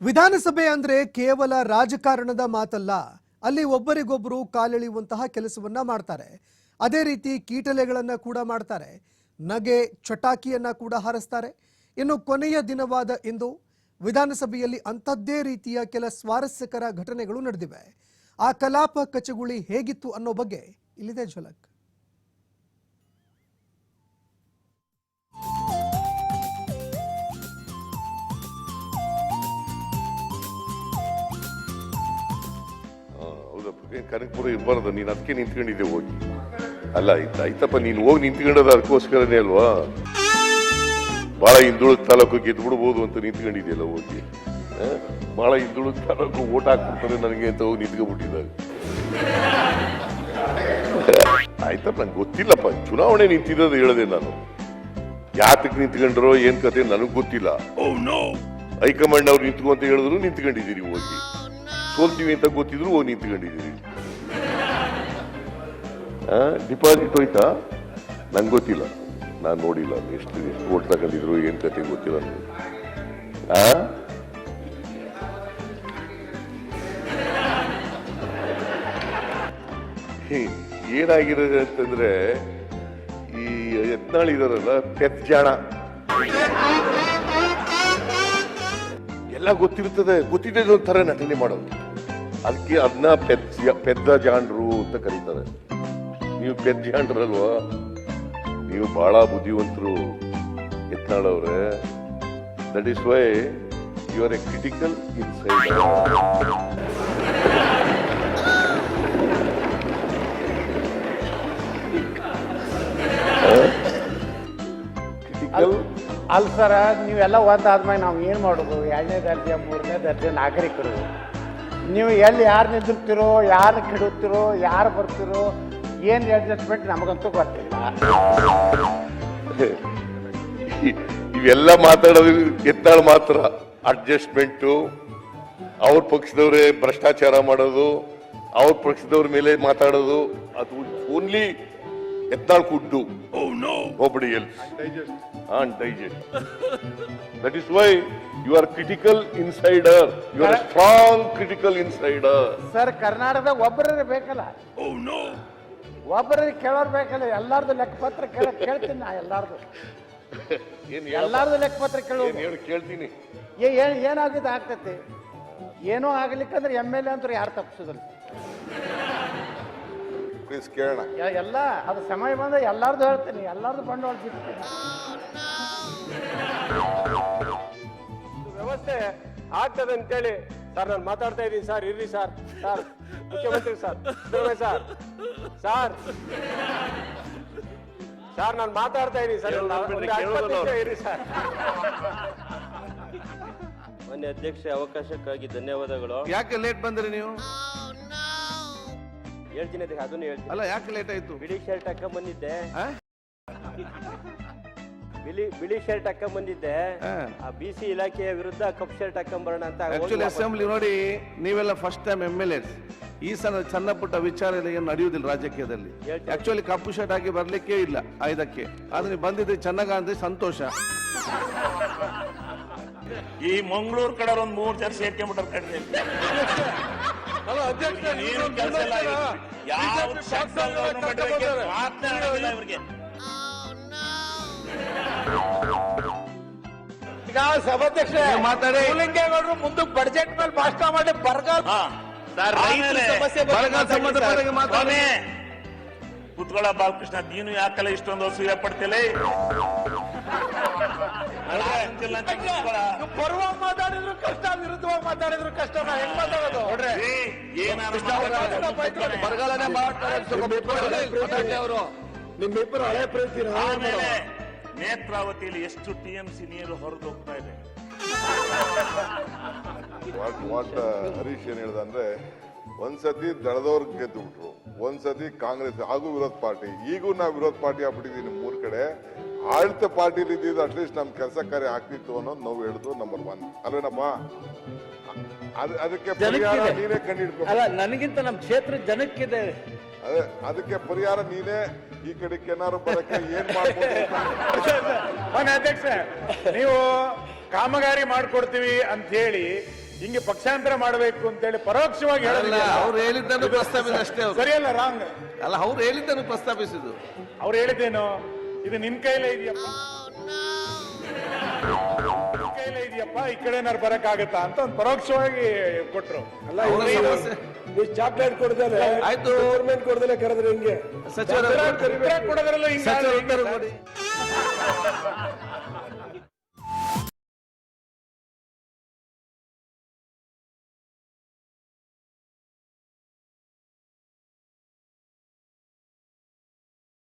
ವಿಧಾನಸಭೆ ಅಂದ್ರೆ ಕೇವಲ ರಾಜಕಾರಣದ ಮಾತಲ್ಲ. ಅಲ್ಲಿ ಒಬ್ಬರಿಗೊಬ್ಬರು ಕಾಲೆಳೆಯುವಂತಹ ಕೆಲಸವನ್ನ ಮಾಡ್ತಾರೆ. ಅದೇ ರೀತಿ ಕೀಟಲೆಗಳನ್ನ ಕೂಡ ಮಾಡ್ತಾರೆ. ನಗೆ ಚಟಾಕಿಯನ್ನ ಕೂಡ ಹಾರಿಸ್ತಾರೆ. ಇನ್ನು ಕೊನೆಯ ದಿನವಾದ ಇಂದು ವಿಧಾನಸಭೆಯಲ್ಲಿ ಅಂಥದ್ದೇ ರೀತಿಯ ಕೆಲ ಸ್ವಾರಸ್ಯಕರ ಘಟನೆಗಳು ನಡೆದಿವೆ. ಆ ಕಲಾಪ ಕಚಗುಳಿ ಹೇಗಿತ್ತು ಅನ್ನೋ ಬಗ್ಗೆ ಇಲ್ಲಿದೆ ಝಲಕ್. ಕನಕಪುರ ಇರಬಾರ್ದು, ನೀನು ಅದಕ್ಕೆ ನಿಂತ್ಕೊಂಡಿದ್ದೆ ಹೋಗಿ. ಅಲ್ಲ ಆಯ್ತಪ್ಪ, ನೀನು ಹೋಗಿ ನಿಂತ್ಕೊಂಡದ ಅದಕ್ಕೋಸ್ಕರನೇ ಅಲ್ವಾ. ಬಹಳ ಹಿಂದುಳಿದ ತಾಲೂಕು ಗೆದ್ದು ಬಿಡ್ಬೋದು ಅಂತ ನಿಂತ್ಕೊಂಡಿದ್ಯಲ್ಲ ಹೋಗಿ. ಬಹಳ ಹಿಂದುಳಿದ ತಾಲೂಕು ಓಟ್ ಹಾಕ್ಬಿಡ್ತಾರೆ ನನಗೆ ಅಂತ ಹೋಗಿ ನಿಂತ್ಕೊಂಡ್ಬಿಟ್ಟಿದ್ದಾಗ. ಆಯ್ತಪ್ಪ, ನಂಗೆ ಗೊತ್ತಿಲ್ಲಪ್ಪ, ಚುನಾವಣೆ ನಿಂತಿದ್ದು ಹೇಳಿದೆ ನಾನು. ಯಾತಕ್ಕೆ ನಿಂತ್ಕೊಂಡ್ರೋ ಏನ್ ಕತೆ ನನಗ್ ಗೊತ್ತಿಲ್ಲ. ಹೈಕಮಾಂಡ್ ಅವ್ರು ನಿಂತ್ಕೊ ಅಂತ ಹೇಳಿದ್ರು ನಿಂತ್ಕೊಂಡಿದ್ದೀರಿ ಹೋಗಿ. ಸೋಲ್ತೀವಿ ಅಂತ ಗೊತ್ತಿದ್ರು ಹೋಗಿ ನಿಂತ್ಕೊಂಡಿದ್ದೀರಿ. ಡಿಪಾಸಿಟ್ ಹೋಯ್ತಾ ನಂಗೆ ಗೊತ್ತಿಲ್ಲ, ನಾನು ನೋಡಿಲ್ಲ ಎಷ್ಟು ಓಟ್ ತಗೊಂಡಿದ್ರು ಏನ್ ಕತೆ ಗೊತ್ತಿಲ್ಲ ನನಗೆ. ಏನಾಗಿರೋದು ಅಂತಂದ್ರೆ, ಈ ಯತ್ನಾಳ್ ಇದಾರಲ್ಲ ಪೆಜ್ಜಾಣ, ಎಲ್ಲ ಗೊತ್ತಿರ್ತದೆ, ಗೊತ್ತಿದ್ದ ಒಂಥರ ನಟನೆ ಮಾಡೋದು. ಅದಕ್ಕೆ ಅದನ್ನ ಪೆದ್ದ ಜಾಂಡ್ರು ಅಂತ ಕರೀತಾರೆ. ನೀವು ಪೆಜ್ಜಾಂಡ್ರಲ್ವಾ, ನೀವು ಬಹಳ ಬುದ್ಧಿವಂತರು ಯತ್ನಾಳ್ ಅವ್ರೆ. That is why you are a critical inside. ಅಲ್ಲ ಸರ, ನೀವೆಲ್ಲ ಒಂದಾದ್ಮೇಲೆ ನಾವು ಏನು ಮಾಡೋದು? 2ನೇ ದರ್ಜೆ 3ನೇ ದರ್ಜೆ ನಾಗರಿಕರು. ನೀವು ಎಲ್ಲಿ ಯಾರು ನಿಂದಿರ್ತಿರೋ, ಯಾರು ಕೆಡುತ್ತಿರೋ, ಯಾರು ಬರ್ತಿರೋ, ಏನು ಅಡ್ಜಸ್ಟ್ಮೆಂಟ್ ನಮಗಂತೂ ಗೊತ್ತಿಲ್ಲ. ಇವೆಲ್ಲ ಮಾತಾಡೋದು ಯತ್ನಾಳ್ ಮಾತ್ರ. ಅಡ್ಜಸ್ಟ್ಮೆಂಟು, ಅವ್ರ ಪಕ್ಷದವ್ರೆ ಭ್ರಷ್ಟಾಚಾರ ಮಾಡೋದು, ಅವ್ರ ಪಕ್ಷದವ್ರ ಮೇಲೆ ಮಾತಾಡೋದು, ಅದು only Yatnal could do. Nobody else. And digest. That is why you are critical insider. You are a strong critical insider. Sir, ಕರ್ನಾಟಕದಾಗ ಒಬ್ಬರೇ ಬೇಕಲ್ಲ, ಒಬ್ಬರೇ ಕೇಳೋರು ಬೇಕಲ್ಲ. ಎಲ್ಲಾರ್ದು ಲೆಕ್ಕಪತ್ರ ಕೇಳ್ತೀನಿ ನಾ. ಎಲ್ಲಾರ್ದು ಲೆಕ್ಕಪತ್ರ ಕೇಳ್ತೀನಿ. ಏನಾಗಿದೆ ಆಗ್ತೈತಿ. ಏನೋ ಆಗ್ಲಿಕ್ಕಂದ್ರೆ MLA ಅಂತೂ ಯಾರು ತಪ್ಪಿಸೋದಿಲ್ಲ. ಕೇಳೋಣ. ಎಲ್ಲ ಅದು ಸಮಯ ಬಂದ ಎಲ್ಲಾರ್ದು ಹೇಳ್ತೀನಿ, ಎಲ್ಲಾರ್ದು ಬಂಡವಾಳ ಬಿಡ್ತೀನಿ. ವ್ಯವಸ್ಥೆ ಆಗ್ತದೆ ಅಂತೇಳಿ ಸರ್ ನಾನು ಮಾತಾಡ್ತಾ ಇದ್ದೀನಿ ಸರ್. ಇರ್ರಿ ಸರ್. ಸರ್ ಮುಖ್ಯಮಂತ್ರಿ ಸರ್, ಸರ್ ಸರ್ ಸರ್ ನಾನು ಮಾತಾಡ್ತಾ ಇದ್ದೀನಿ ಸರ್. ಇರ್ರಿ ಸರ್. ಮಾನ್ಯ ಅಧ್ಯಕ್ಷ, ಅವಕಾಶಕ್ಕಾಗಿ ಧನ್ಯವಾದಗಳು. ಯಾಕೆ ಲೇಟ್ ಬಂದ್ರಿ ನೀವು? ಹೇಳ್ತೀನಿ ಅದನ್ನು ಹೇಳ್ತೀನಿ. ಅಲ್ಲ, ಯಾಕೆ ಲೇಟ್ ಆಯ್ತು? ಬಿಳಿ ಶರ್ಟ್ ಹಾಕೊಂಡ್ ಬಂದಿದ್ದೆ. ಬಿಳಿ ಶರ್ಟ್ ಹಾಕೊಂಡ್ ಬಂದಿದ್ದೆ. ಆ BC ಇಲಾಖೆಯ ವಿರುದ್ಧ ಕಪ್ ಶರ್ಟ್ ಹಾಕೊಂಡ್ ಬರೋಣ ಅಂತ. ಆಕ್ಚುಲಿ ಅಸೆಂಬ್ಲಿ ನೋಡಿ, ನೀವೆಲ್ಲ ಫಸ್ಟ್ ಟೈಮ್ MLAs. ಈ ಸಣ್ಣ ಪುಟ್ಟ ವಿಚಾರ ಏನು ನಡೆಯುವುದಿಲ್ಲ ರಾಜಕೀಯದಲ್ಲಿ. ಆಕ್ಚುಲಿ ಕಪ್ಪು ಶರ್ಟ್ ಹಾಕಿ ಬರ್ಲಿಕ್ಕೆ ಇಲ್ಲ ಇದಕ್ಕೆ. ಆದ್ರೆ ನೀವು ಬಂದಿದ್ರೆ ಚೆನ್ನಾಗ ಅಂದ್ರೆ ಸಂತೋಷ. ಈ ಮಂಗಳೂರು ಕಡೆ ಒಂದು 3 ಜನ ಸೇರ್ಕೊಂಡ್ಬಿಟ್ಟಾರ ಕಡ್ರಿ. ಈಗ ಸಭಾಧ್ಯಕ್ಷ ಮಾತಾಡಿ, ಮುಂದಕ್ಕೆ ಬಡ್ಜೆಟ್ ಮೇಲೆ ಭಾಷಣ ಮಾಡಿ ಬರಗಾಲ ಕುತ್ಕೊಳ್ಳ. ಬಾಲಕೃಷ್ಣ, ನೀನು ಯಾಕಲ್ಲ ಇಷ್ಟೊಂದು ಅಸೂಯೆ ಪಡ್ತಿಲ್ಲ? ಪರವಾಗಿ ಮಾತಾಡಿದ್ರು ಕಷ್ಟ, ವಿರುದ್ಧವಾಗಿ ಮಾತಾಡಿದ್ರು ಕಷ್ಟ. ಹೆಂಗ್ ಮಾತಾಡೋದು ಬರಗಾಲನೆ ಅವರು ನಿಮ್ಮಿಬ್ಬರು ಹಳೆ ಪ್ರೀತಿ. ನೇತ್ರಾವತಿಯಲ್ಲಿ ಎಷ್ಟು TMC ನೀರು ಹೊರದು ಹೋಗ್ತಾ ಇದೆ. ಹರೀಶ್ ಏನ್ ಹೇಳ್ದ ಅಂದ್ರೆ, ಒಂದ್ಸತಿ ದಳದವ್ರು ಗೆದ್ದು ಬಿಟ್ರು, ಒಂದ್ಸತಿ ಕಾಂಗ್ರೆಸ್ ಹಾಗೂ ವಿರೋಧ ಪಾರ್ಟಿ. ಈಗೂ ನಾವು ವಿರೋಧ ಪಾರ್ಟಿ ಆಗ್ಬಿಟ್ಟಿದೀವಿ. 3 ಕಡೆ ಆಡಳಿತ ಪಾರ್ಟಿಲಿ ಇದ್ದಿದ್ದು ಅಟ್ಲೀಸ್ಟ್ ನಮ್ ಕೆಲಸ ಕಾರ್ಯ ಆಗ್ತಿತ್ತು ಅನ್ನೋದು ನಾವು ಹೇಳಿದ್ರು ನಂಬರ್ 1 ಅಲ್ವೇನಪ್ಪ? ಅದಕ್ಕೆ ಪರಿಹಾರ ನೀನೇ ಕಂಡಿಡ್ಕೊ. ನನಗಿಂತ ನಮ್ಮ ಕ್ಷೇತ್ರ ಜನಕ್ಕಿದೆ. ಅದೇ ಅದಕ್ಕೆ ಪರಿಹಾರ ನೀನೇ. ಈ ಕಡೆಗೆ ಏನಾರು ಬರಕ್ಕೆ ಏನ್ ಮಾಡ್ಬೋದು? ಅಧ್ಯಕ್ಷ, ನೀವು ಕಾಮಗಾರಿ ಮಾಡ್ಕೊಡ್ತೀವಿ ಅಂತ ಹೇಳಿ ಹಿಂಗೆ ಪಕ್ಷಾಂತರ ಮಾಡಬೇಕು ಅಂತೇಳಿ ಪರೋಕ್ಷವಾಗಿ ಅಲ್ಲ, ಅವ್ರು ಹೇಳಿದ್ದನ್ನು ಪ್ರಸ್ತಾಪಿಸಿದ ಅಷ್ಟೇ ಅವ್ರು. ಸರಿಯಲ್ಲ ರಾಂಗ್ ಅಲ್ಲ, ಅವ್ರು ಹೇಳಿದ್ದನ್ನು ಪ್ರಸ್ತಾಪಿಸಿದ್ದು. ಅವ್ರು ಹೇಳಿದ್ದೇನು ಇದು ನಿನ್ ಕೈಲೇ ಇದೆಯಪ್ಪ, ನಿನ್ ಕೈಲೇ ಇದೆಯಪ್ಪ, ಈ ಕಡೆ ಏನಾರು ಬರಕ್ಕಾಗತ್ತಾ ಅಂತ ಒಂದು ಪರೋಕ್ಷವಾಗಿ ಕೊಟ್ರು. ಅವ್ರ ಸಮಸ್ಯೆ ಚಾಕ್ಲೇಟ್ ಕೊಡ್ದಲೆ ಆಯ್ತು, ಗೌರ್ಮೆಂಟ್ ಕೊಡ್ದಲೆ ಕರೆದ್ರೆ ಹಿಂಗೆ ಸಚಿವರ ಉತ್ತರ ಕೊಡೋದ್ರಲ್ಲ ಹಿಂಗೆ ಸಚಿವರ ಉತ್ತರ ಕೊಡಿ.